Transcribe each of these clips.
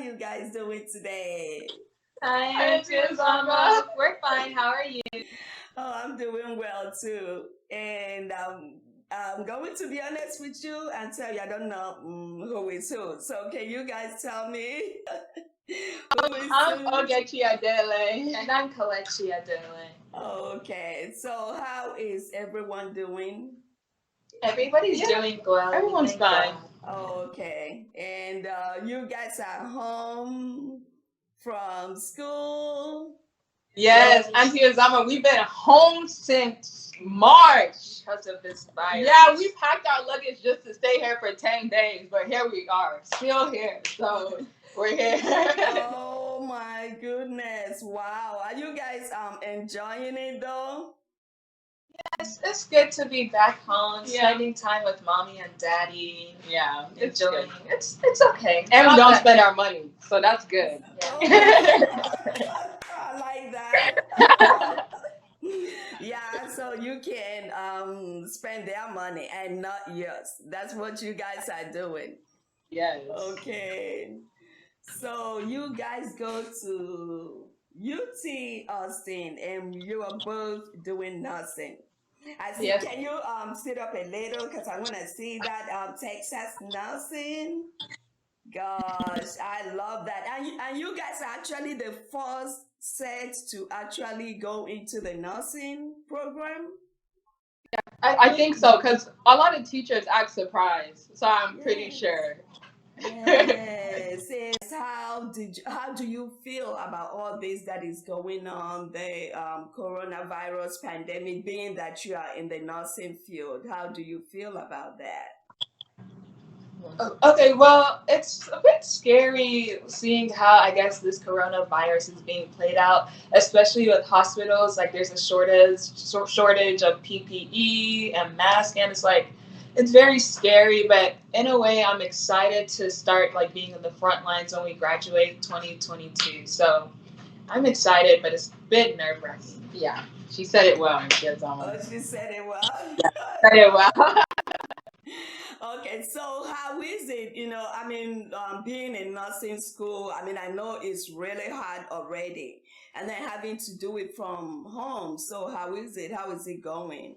you guys doing today? Hi, Miss Mama. We're fine. How are you? Oh, I'm doing well too. And I'm going to be honest with you and tell you I don't know who is who. So can you guys tell me who is I'm who? Ogechi Adiele. And I'm Kelechi Adiele. Okay, so how is everyone doing? Everybody's doing well. Everyone's thank fine. Okay, and you guys are home from school? Yes, Auntie Azama, we've been home since March because of this virus. Yeah, we packed our luggage just to stay here for 10 days, but here we are, still here. So we're here. Oh my goodness. Wow. Are you guys enjoying it though? It's good to be back home, spending time with mommy and daddy. Yeah, enjoying. It's okay. And we don't spend our money, so that's good. Oh, I like that. Yeah, so you can spend their money and not yours. That's what you guys are doing. Yes. Okay. So you guys go to UT Austin and you are both doing nursing. I see. Yes. Can you sit up a little because I want to see that Texas nursing. Gosh, I love that. And you guys are actually the first set to actually go into the nursing program. I think so because a lot of teachers act surprised, so I'm pretty sure. Yes. Yes. How do you feel about all this that is going on, the coronavirus pandemic, being that you are in the nursing field? How do you feel about that? Okay, well, it's a bit scary seeing how I guess this coronavirus is being played out, especially with hospitals. Like, there's a shortage of PPE and masks, and it's very scary. But in a way, I'm excited to start like being in the front lines when we graduate 2022. So I'm excited, but it's a bit nerve wracking. Yeah, she said it well. Oh, she said it well. Said it well. Okay, so how is it? Being in nursing school, I know it's really hard already, and then having to do it from home. So how is it? How is it going?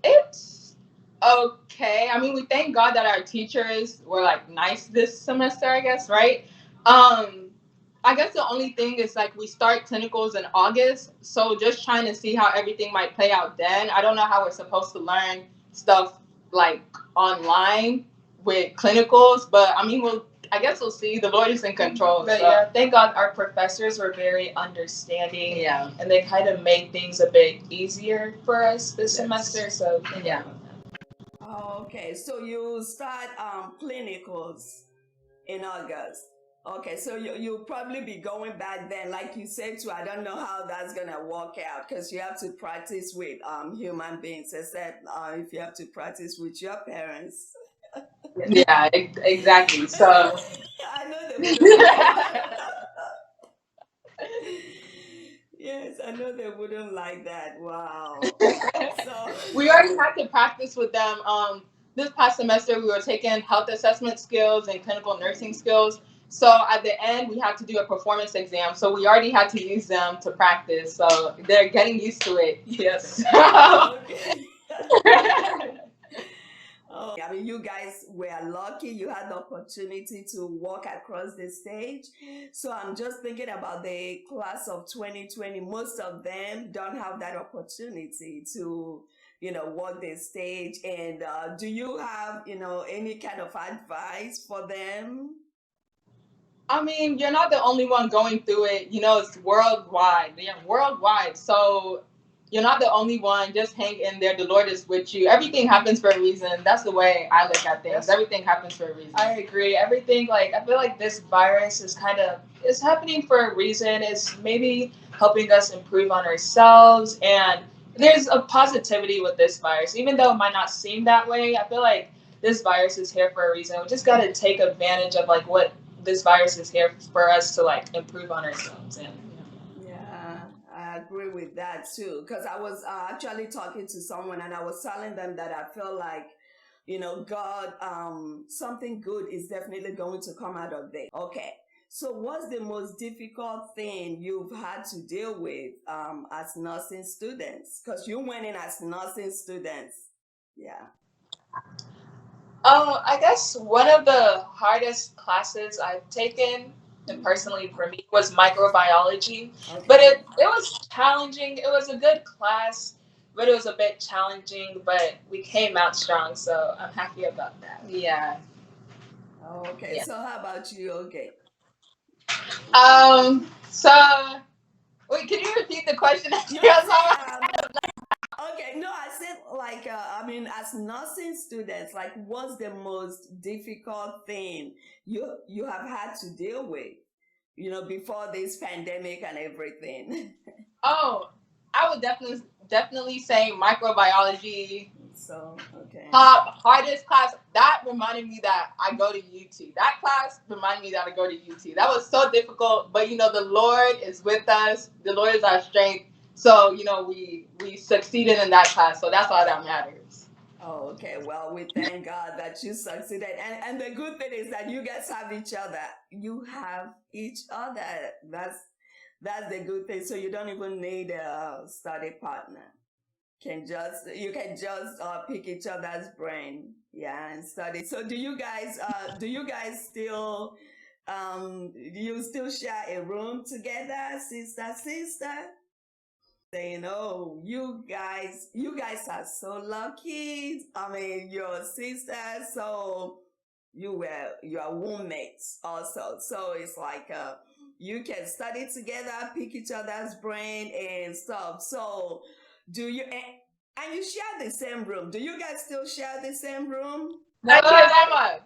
It's okay. I mean, we thank God that our teachers were like nice this semester, I guess, right? I guess the only thing is like we start clinicals in August, so just trying to see how everything might play out then. I don't know how we're supposed to learn stuff like online with clinicals, but I mean, I guess we'll see. The Lord is in control. But so. Yeah, thank God our professors were very understanding. Yeah. And they kind of made things a bit easier for us this semester. So yeah. Oh, okay, so you start clinicals in August. Okay, so you'll probably be going back then, like you said too. I don't know how that's gonna work out because you have to practice with human beings, except if you have to practice with your parents. Yeah, exactly. So I know they wouldn't like that. Yes, I know they wouldn't like that. Wow. So we already had to practice with them. This past semester, we were taking health assessment skills and clinical nursing skills. So at the end, we had to do a performance exam. So we already had to use them to practice. So they're getting used to it. Yes. okay. Oh, you guys were lucky you had the opportunity to walk across the stage. So I'm just thinking about the class of 2020. Most of them don't have that opportunity to, walk the stage. And do you have, any kind of advice for them? I mean, you're not the only one going through it. It's worldwide. They're worldwide. So you're not the only one. Just hang in there. The Lord is with you. Everything happens for a reason. That's the way I look at things. Everything happens for a reason. I agree. Everything, I feel like this virus is happening for a reason. It's maybe helping us improve on ourselves. And there's a positivity with this virus. Even though it might not seem that way, I feel like this virus is here for a reason. We just got to take advantage of what this virus is here for us to improve on ourselves. And yeah, I agree with that too. Because I was actually talking to someone and I was telling them that I feel like God, something good is definitely going to come out of there. Okay. So what's the most difficult thing you've had to deal with as nursing students? Because you went in as nursing students. Yeah. I guess one of the hardest classes I've taken, and personally for me, was microbiology. But Okay. it was challenging. It was a good class, but it was a bit challenging. But we came out strong, so I'm happy about that. Yeah. Okay. Yeah. So how about you? Okay. So wait, can you repeat the question? No, I said okay, no, I said like as nursing students, like what's the most difficult thing you have had to deal with, before this pandemic and everything. Oh, I would definitely say microbiology. So, okay. Top hardest class. That reminded me that I go to UT. That class reminded me that I go to UT. That was so difficult, but the Lord is with us. The Lord is our strength. So we succeeded in that class. So that's all that matters. Oh, okay. Well, we thank God that you succeeded. And the good thing is that you guys have each other. You have each other. That's the good thing. So you don't even need a study partner. You can just pick each other's brain, yeah, and study. So do you guys still do you still share a room together, sister? Saying, oh, you guys are so lucky. I mean, your sisters, so you are roommates also. So it's like you can study together, pick each other's brain and stuff. So do you and you share the same room? Do you guys still share the same room? Thank you, Emma.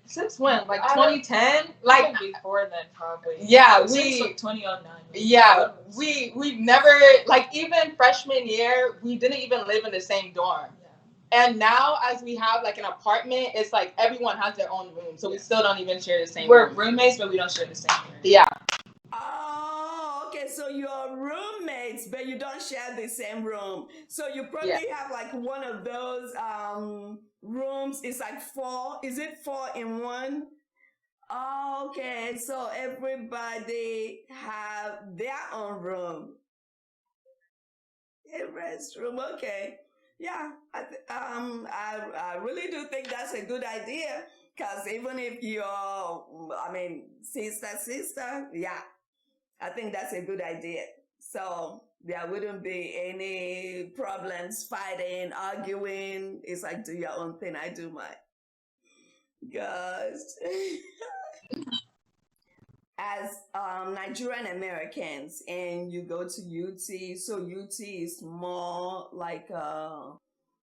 Since when? Like 2010? Like before then, probably. Yeah, since like 2009. Yeah, we've never, like, even freshman year, we didn't even live in the same dorm. And now, as we have like an apartment, it's like everyone has their own room, so we still don't even share the same. We're roommates, but we don't share the same room. Yeah. Oh, okay. So you're roommates, but you don't share the same room. So you probably have like one of those rooms. It's like four. Is it four in one? Oh, okay. So everybody have their own room. A restroom. Okay. Yeah. I really do think that's a good idea. Cause even if you're, sister, yeah, I think that's a good idea. So there wouldn't be any problems, fighting, arguing. It's like do your own thing, I do mine. Gosh. As Nigerian Americans and you go to UT, so UT is more like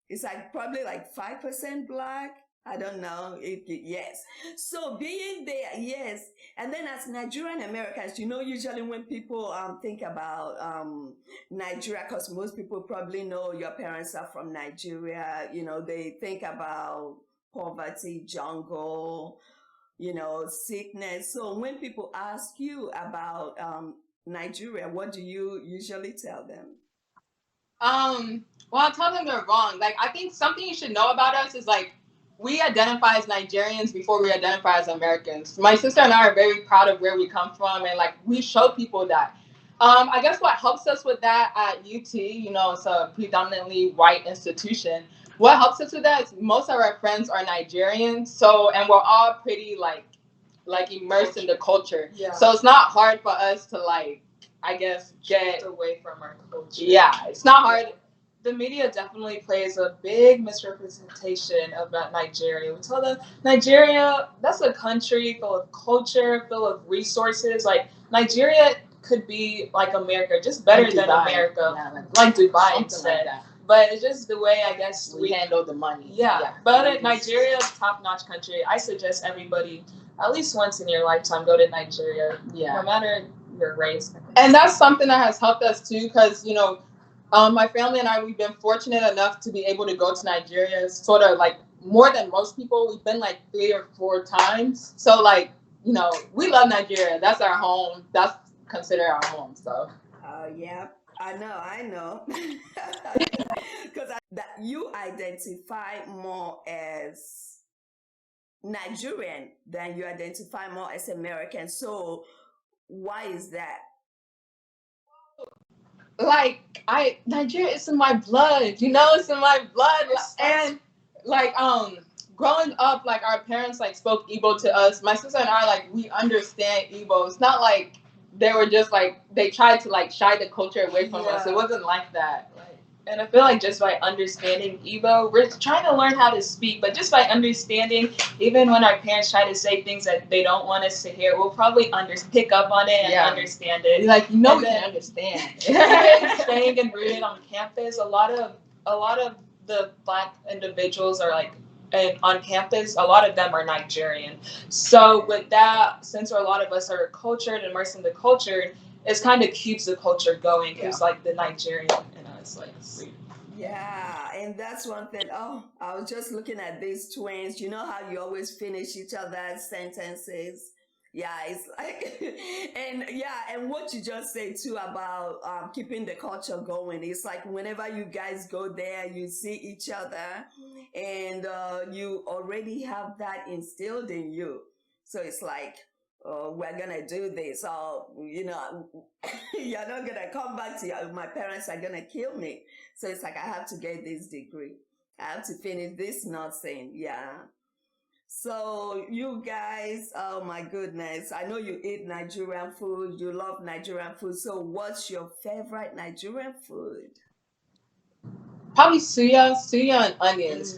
it's like probably like 5% black. I don't know. Yes. So being there, yes. And then as Nigerian Americans, usually when people think about Nigeria, because most people probably know your parents are from Nigeria, they think about poverty, jungle, sickness. So when people ask you about Nigeria, what do you usually tell them? Well, I tell them they're wrong. Like, I think something you should know about us is like we identify as Nigerians before we identify as Americans. My sister and I are very proud of where we come from, and like we show people that. I guess what helps us with that at UT, it's a predominantly white institution. What helps us with that is most of our friends are Nigerians, so and we're all pretty like immersed in the culture. Yeah. So it's not hard for us to like I guess get away from our culture. Yeah, it's not hard. The media definitely plays a big misrepresentation about Nigeria. We tell them Nigeria, that's a country full of culture, full of resources. Like Nigeria could be like America, just better like than America, yeah, like Dubai instead. Like but it's just the way I guess we handle the money. Yeah. But Nigeria is top-notch country. I suggest everybody at least once in your lifetime go to Nigeria. Yeah. No matter your race. And that's something that has helped us too, because my family and I, we've been fortunate enough to be able to go to Nigeria sort of like more than most people. We've been like 3 or 4 times. So like, we love Nigeria. That's our home. That's considered our home. So Yeah. I know. Because that you identify more as Nigerian than you identify more as American. So why is that? Like Nigeria is in my blood, it's in my blood. And like growing up, like our parents like spoke Igbo to us. My sister and I, like, we understand Igbo. It's not like they were just like they tried to like shy the culture away from us. It wasn't like that. And I feel like just by understanding Igbo, we're trying to learn how to speak, but just by understanding, even when our parents try to say things that they don't want us to hear, we'll probably pick up on it and understand it. Like, we can understand. Even staying and rooted on campus, a lot of the Black individuals are like, and on campus, a lot of them are Nigerian. So with that, since a lot of us are cultured, immersed in the culture, it kind of keeps the culture going. Keeps like the Nigerian in us, like. Yeah, and that's one thing. Oh, I was just looking at these twins. You know how you always finish each other's sentences? Yeah, it's like, and yeah, and what you just said too about keeping the culture going. It's like whenever you guys go there, you see each other, and you already have that instilled in you. So it's like, we're gonna do this, or you're not gonna come back to my parents are gonna kill me. So it's like I have to get this degree. I have to finish this nursing. Yeah. So you guys, oh my goodness. I know you eat Nigerian food. You love Nigerian food. So what's your favorite Nigerian food? Probably suya and onions.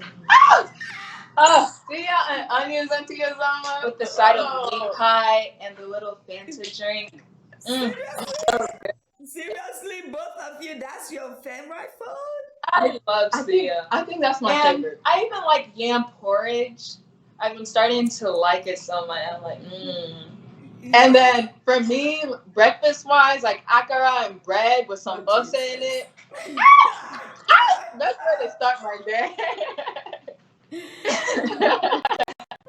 Suya and onions and tiyazama with the side of meat pie and the little Fanta drink. Seriously, both of you, that's your favorite food? I love suya. I think that's my favorite. I even like yam porridge. I've been starting to like it so much. I'm like, And then for me, breakfast wise, like akara and bread with some ose in it. That's where they start right there.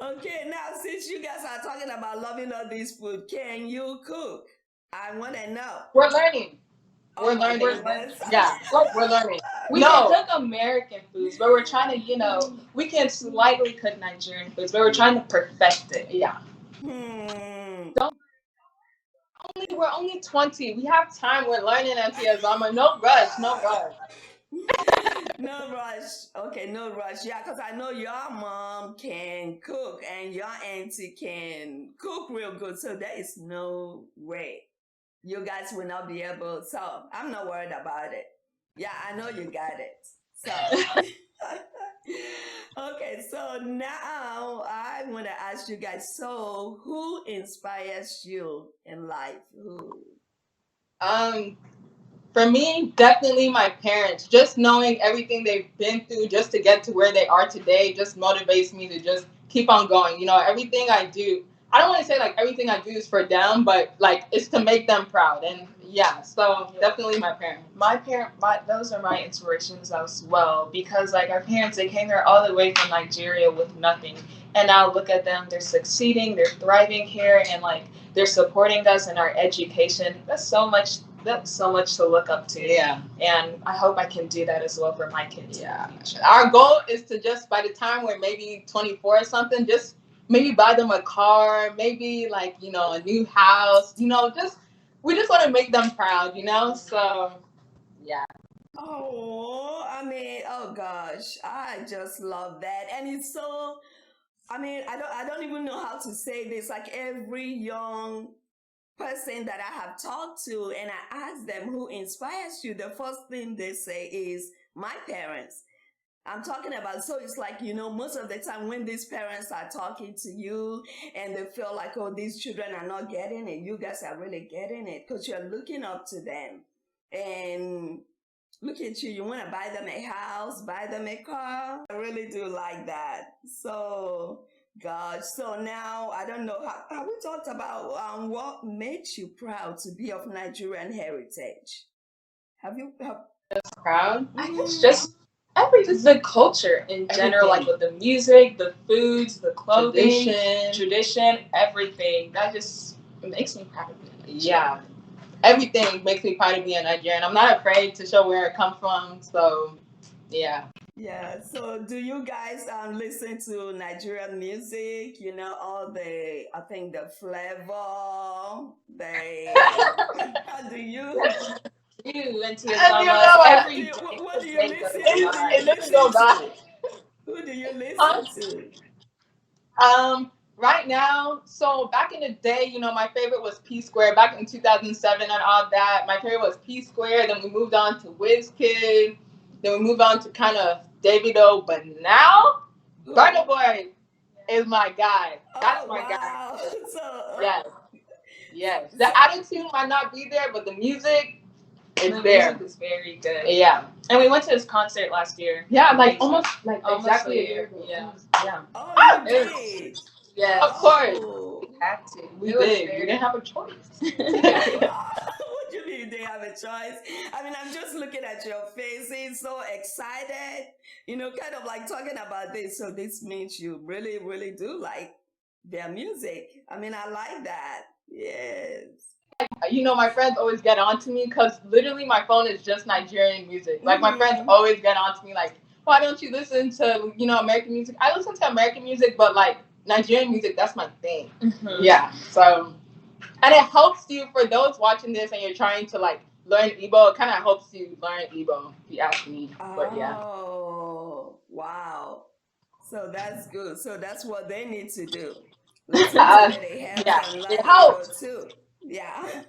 Okay, now since you guys are talking about loving all this food, can you cook? I want to know. We're learning. We're learning. Yeah, we're learning. We can cook American foods, but we're trying to, we can slightly cook Nigerian foods, but we're trying to perfect it. Yeah. We're only 20. We have time. We're learning, Auntie Azama. No rush. No rush. No rush. Okay, no rush. Yeah, because I know your mom can cook and your auntie can cook real good. So there is no way you guys will not be able. So I'm not worried about it. Yeah, I know you got it. So okay, so now I want to ask you guys. So who inspires you in life? Who? For me, definitely my parents. Just knowing everything they've been through just to get to where they are today just motivates me to just keep on going. Everything I do, I don't want to say like everything I do is for them, but like it's to make them proud. And yeah, so definitely my parents. Those are my inspirations as well, because like our parents, they came here all the way from Nigeria with nothing. And now look at them, they're succeeding, they're thriving here, and like they're supporting us in our education. That's so much to look up to. Yeah. And I hope I can do that as well for my kids. Yeah. Our goal is to just, by the time we're maybe 24 or something, just maybe buy them a car, maybe like, a new house, we just want to make them proud, So, yeah. Oh, I mean, oh gosh, I just love that. And it's so, I don't even know how to say this. Like every young person that I have talked to and I ask them who inspires you, the first thing they say is my parents. I'm talking about, so it's like, most of the time when these parents are talking to you and they feel like, oh, these children are not getting it, you guys are really getting it because you're looking up to them. And look at you, you want to buy them a house, buy them a car. I really do like that. So, gosh, so now I don't know, have we talked about what made you proud to be of Nigerian heritage? Have you Proud? I guess just the culture in general, like with the music, the foods, the clothing, tradition, everything. That just makes me proud of it. Yeah. everything makes me proud to be a Nigerian. I'm not afraid to show where I come from. So, yeah. Yeah. So, do you guys listen to Nigerian music? You know, all the I think the flavor, the how do you You and And you know Tia's what? every day what do just you make us listen? Who do you It smile. doesn't go listen by. to? Who do you Huh? listen to? Right now, so back in the day, my favorite was P Square. Back in 2007 and all that, my favorite was P Square. Then we moved on to Kid. Then we moved on to kind of Davido. But now, Burna Who? Boy is my guy. That's Oh my guy. wow! So Yes, yes. The so attitude might not be there, but the music is The there. music is very good. Yeah. And we went to his concert last year. Yeah, like Amazing. Almost exactly a a year year. ago. Yeah. Yeah. oh you It was, did. of Yes. course. Oh. Had to. We It was did. We very didn't have a choice. What do you mean they have a choice? I mean, I'm just looking at your faces, so excited, kind of like talking about this. So this means you really, really do like their music. I mean, I like that. Yes. My friends always get on to me because literally my phone is just Nigerian music. Like my friends Mm-hmm. always get on to me like, why don't you listen to American music? I listen to American music, but like Nigerian music, that's my thing. Mm-hmm. Yeah. So and it helps you for those watching this and you're trying to like learn Igbo. It kind of helps you learn Igbo, if you ask me. But yeah. Oh, wow. So that's good. So that's what they need to do. Listen to it. It helps Yeah, them it learn Igbo helps. too. Yeah.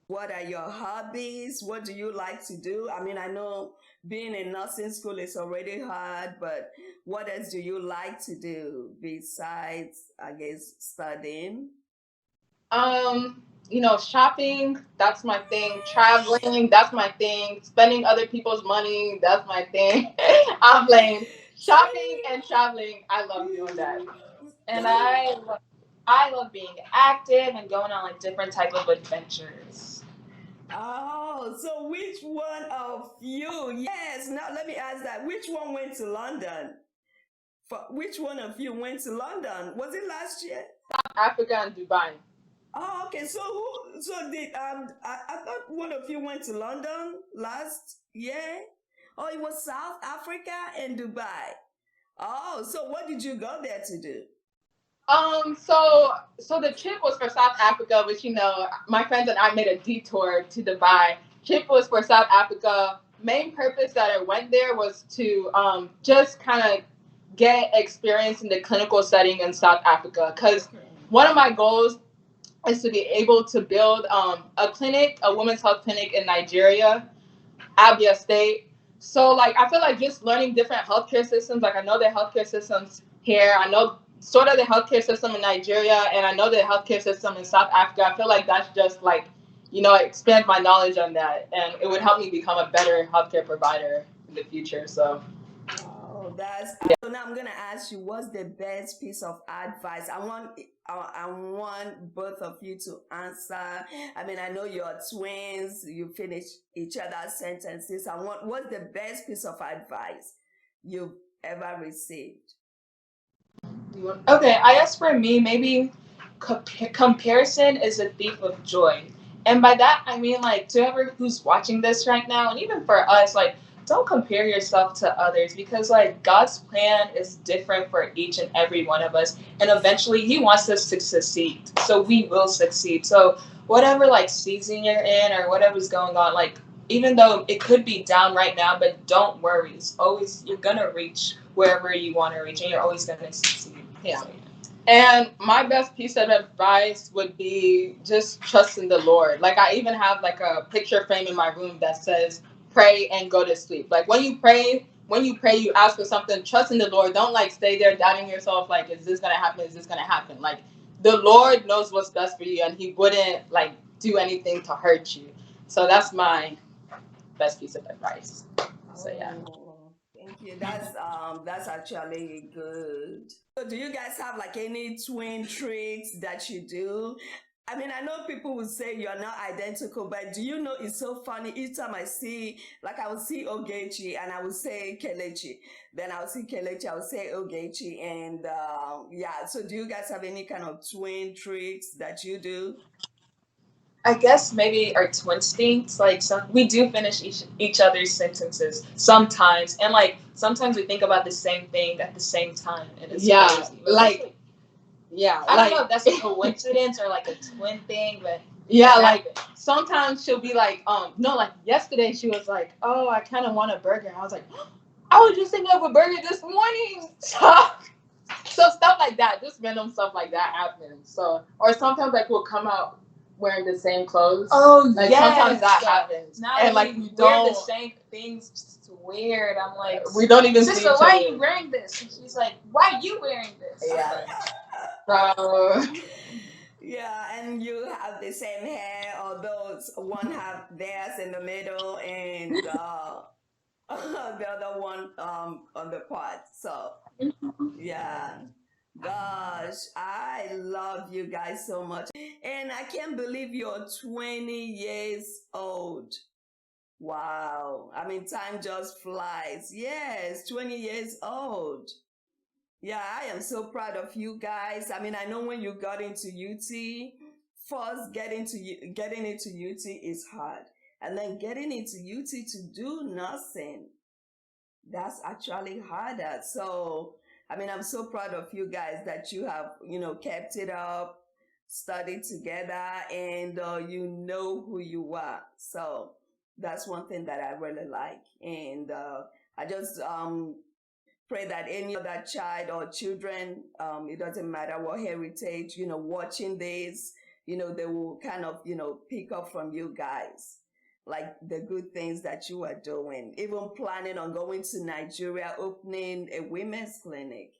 What are your hobbies? What do you like to do? I mean, I know being in nursing school is already hard, but what else do you like to do besides, I guess, studying? Shopping, that's my thing. Traveling, that's my thing. Spending other people's money, that's my thing. I'm playing. Shopping and traveling, I love doing that. And I love being active and going on like different type of adventures. Oh, so which one of you? Yes, now let me ask that. Which one went to London? Which one of you went to London? Was it last year? Africa and Dubai. Oh, okay. So who? So did I thought one of you went to London last year. Oh, it was South Africa and Dubai. Oh, so what did you go there to do? So the trip was for South Africa, which my friends and I made a detour to Dubai. Trip was for South Africa. Main purpose that I went there was to just kind of get experience in the clinical setting in South Africa. Because one of my goals is to be able to build a women's health clinic in Nigeria, Abia State. So like I feel like just learning different healthcare systems. Like I know the healthcare systems here. I know sort of the healthcare system in Nigeria, and I know the healthcare system in South Africa. I feel like that's just like expand my knowledge on that, and it would help me become a better healthcare provider in the future. So Oh, that's so now I'm gonna ask you, what's the best piece of advice? I want both of you to answer. I mean, I know you're twins, you finish each other's sentences. What's the best piece of advice you've ever received? Okay, I guess for me, maybe comparison is a thief of joy. And by that, I mean, like, to whoever who's watching this right now, and even for us, like, don't compare yourself to others because, like, God's plan is different for each and every one of us. And eventually, He wants us to succeed. So we will succeed. So, whatever, like, season you're in or whatever's going on, like, even though it could be down right now, but don't worry. It's always, you're going to reach wherever you want to reach, and you're always going to succeed. yeah. And my best piece of advice would be just trust in the Lord. Like I even have like a picture frame in my room that says pray and go to sleep. Like when you pray, you ask for something, trust in the Lord. Don't like stay there doubting yourself like is this gonna happen? Is this gonna happen? Like the Lord knows what's best for you and he wouldn't like do anything to hurt you. So that's my best piece of advice. So yeah. Oh, thank you. That's actually good. So do you guys have like any twin tricks that you do? I mean, I know people will say you're not identical, but do you know it's so funny? Each time I will see Ogechi and I will say Kelechi. Then I'll see Kelechi, I'll say Ogechi. And yeah, so do you guys have any kind of twin tricks that you do? I guess maybe our twin instincts, like we do finish each other's sentences sometimes, and like sometimes we think about the same thing at the same time, and it's crazy. Like yeah, I don't know if that's a coincidence or like a twin thing, but yeah, like sometimes she'll be like, no, like yesterday she was like, oh, I kind of want a burger. I was like, I was just thinking of a burger this morning. So stuff like that, just random stuff like that happens. So, or sometimes like we'll come out wearing the same clothes. Oh, like yes. Sometimes that happens. Now and like we don't wear the same things. It's weird. I'm like, we don't even see sister, each why other. are you wearing this? And she's like, why are you wearing this? Yeah. So Yeah, and you have the same hair, although one have theirs in the middle and the other one on the part. So yeah. Gosh, I love you guys so much. And I can't believe you're 20 years old. Wow. I mean, time just flies. Yes, 20 years old. Yeah, I am so proud of you guys. I mean, I know when you got into UT, first getting into UT is hard. And then getting into UT to do nothing, that's actually harder. So, I mean, I'm so proud of you guys that you have, kept it up, studied together, and you know who you are. So that's one thing that I really like. And I just pray that any other child or children, it doesn't matter what heritage, watching this, they will kind of, pick up from you guys, like the good things that you are doing, even planning on going to Nigeria, opening a women's clinic,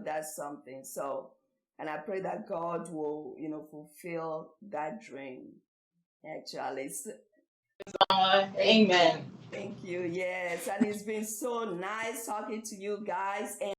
that's something. So, and I pray that God will, fulfill that dream, actually. So, amen. thank you. Yes. And it's been so nice talking to you guys. And